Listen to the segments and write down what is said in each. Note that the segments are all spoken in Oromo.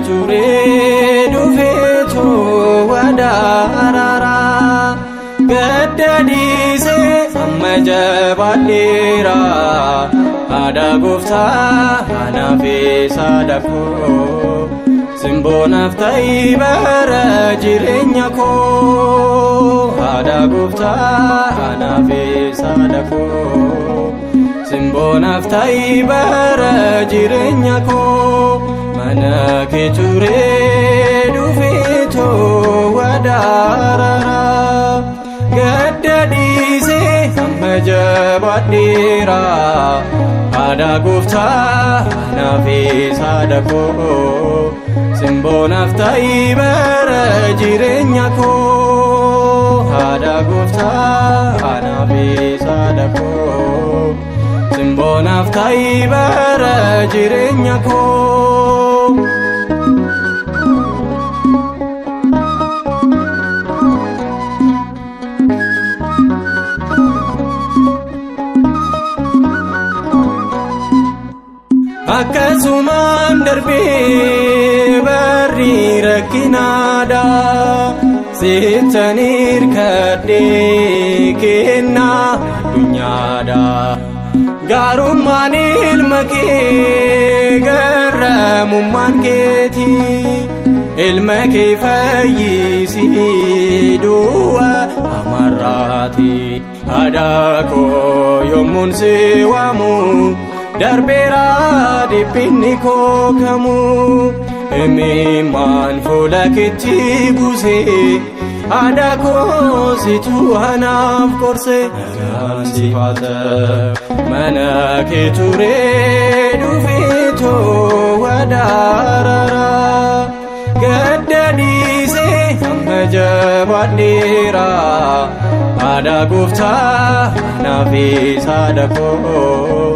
ture dhufeetu wadaarara gaddadise amma jabaadheera haadha gooftaa anaaf saada koo simboonaaf ta'i bara jireenya koo haadha gooftaa anaaf saada koo simboonaaf ta'i bara jireenya koo mana kee ture dhufeetu wadaarara gaddadise amma jabaadheera haadha gooftaa anaaf saada koo simboonaaf ta'i bara jireenya koo haadha gooftaa anaaf saada koo simboonaaf ta'i bara jireenya koo. Akkasumaan darbee barri rakkinaadha seetan hirkadhee kennaa addunyaadha gaarummaan ilma kee garraamummaan keetii ilma kee fayyisii du'a amarraati haadha koo yommuun si waamu darbeera dhiphinni koo kamuu imimmaan fuula keetti buusee haadha koo situ anaaf qorse nagaan si baata mana kee ture dhufeetu wadaarara gaddadise amma jabaadheera haadha gooftaa anaaf saada koo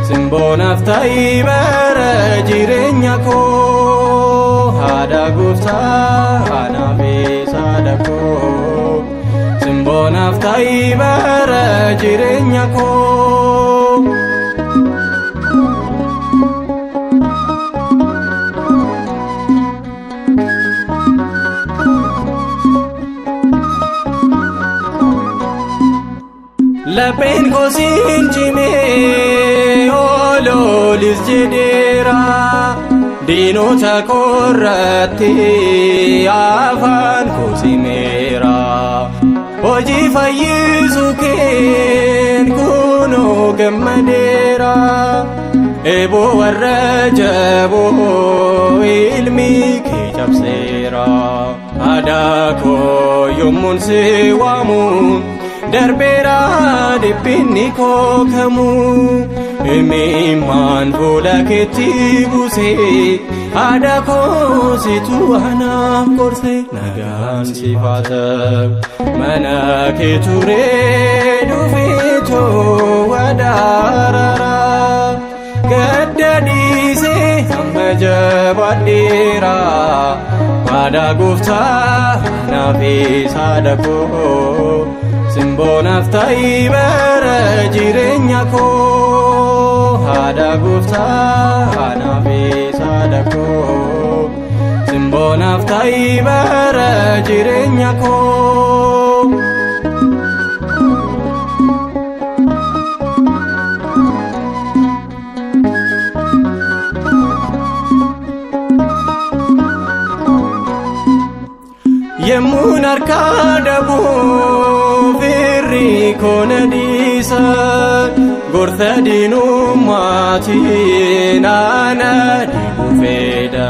simboonaaf ta'i bara jireenya koo haadha gooftaa anaaf saada koo simboonaaf ta'i bara jireenya koo. Lapheen koo siin cimee ooloolis jedheera diinota koorratti afaan koo simeera hojii fayyisuu keen kunoo gammadeera eeboo warra jaboo ilmi kee cabseera haadha koo yommuun si waamu darbeera dhiphinni koo kamuu imimmaan fuula keetti buusee haadha koo situ anaaf qorse nagaan si baata mana kee ture dhufeetu wadaarara gaddadise amma jabaadheera haadha gooftaa anaaf saada koo simboonaaf ta'i bara jireenya koo haadha gooftaa anaaf saada koo simboonaaf ta'i bara jireenya koo. Yemmuun harkaa dhabuu firri koona dhiisa gorsa diinummaatiin ana dhiibuu fedha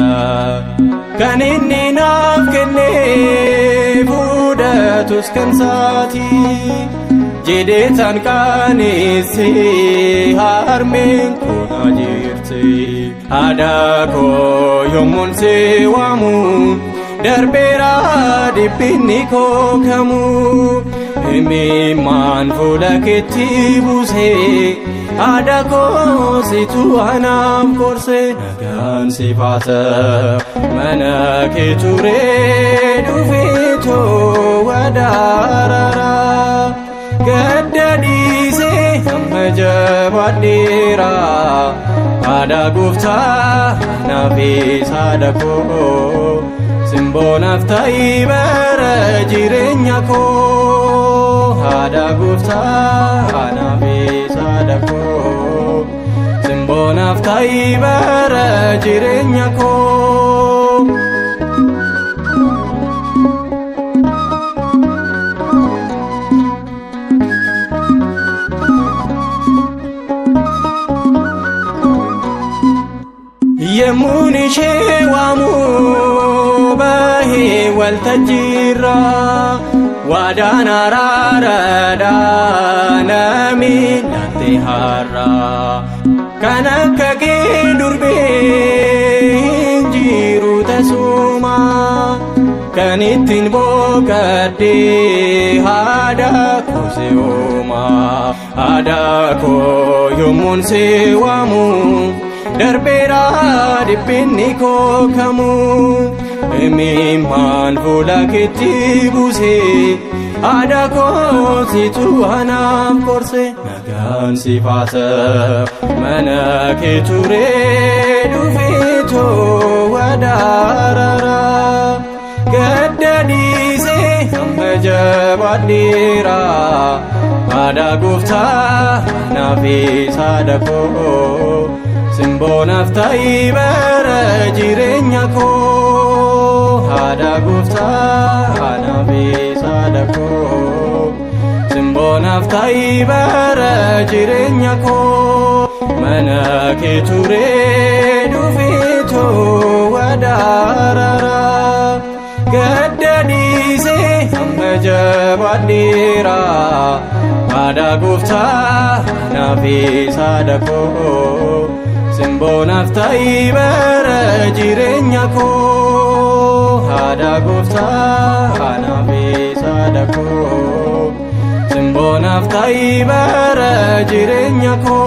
kan inni naaf kennee fudhatus kan saati jedhee tan qaanesse harmeen koona jirti haadha koo yommuun si waamu darbeera dhiphinni koo kamuu imimmaan fuula keetti buusee haadha koo situ anaaf qorse nagaan si baata mana kee ture dhufeetu wadaarara gaddadise amma jabaadheera haadha gooftaa naafi saada koo simboo naaf ta'i bara jireenya koo haadha gooftaa naafi saada koo simboo naaf ta'i bara jireenya koo. Yemmuun ishee waamu bahee waltajjiirra waadaan araaraadhaa nami laatte har'a kan akka kee durbee hin jiru tasuma kan ittiin boqadhee haadha koo si ooma haadha koo yommuun si waamu darbeera dhiphinni koo kamuu imimmaan fuula keetti buusee haadha koo situ anaaf qorse nagaan si baasa mana kee turee dhufeetoo wadaarara gadda dhiisee hamba jabaadheera haadha gooftaa naafi saada koo simboo naaf ta'i bara jireenya koo haadha gooftaa naafi saada koo simboo naaf ta'i bara jireenya koo mana kee turee dhufeetoo wadaarara gadda dhiisee hamba jabaadheera haadha gooftaa naafi saada koo simboo naaf ta'i bara jireenya koo haadha gooftaa naafi saada koo simboo naaf ta'i bara jireenya koo.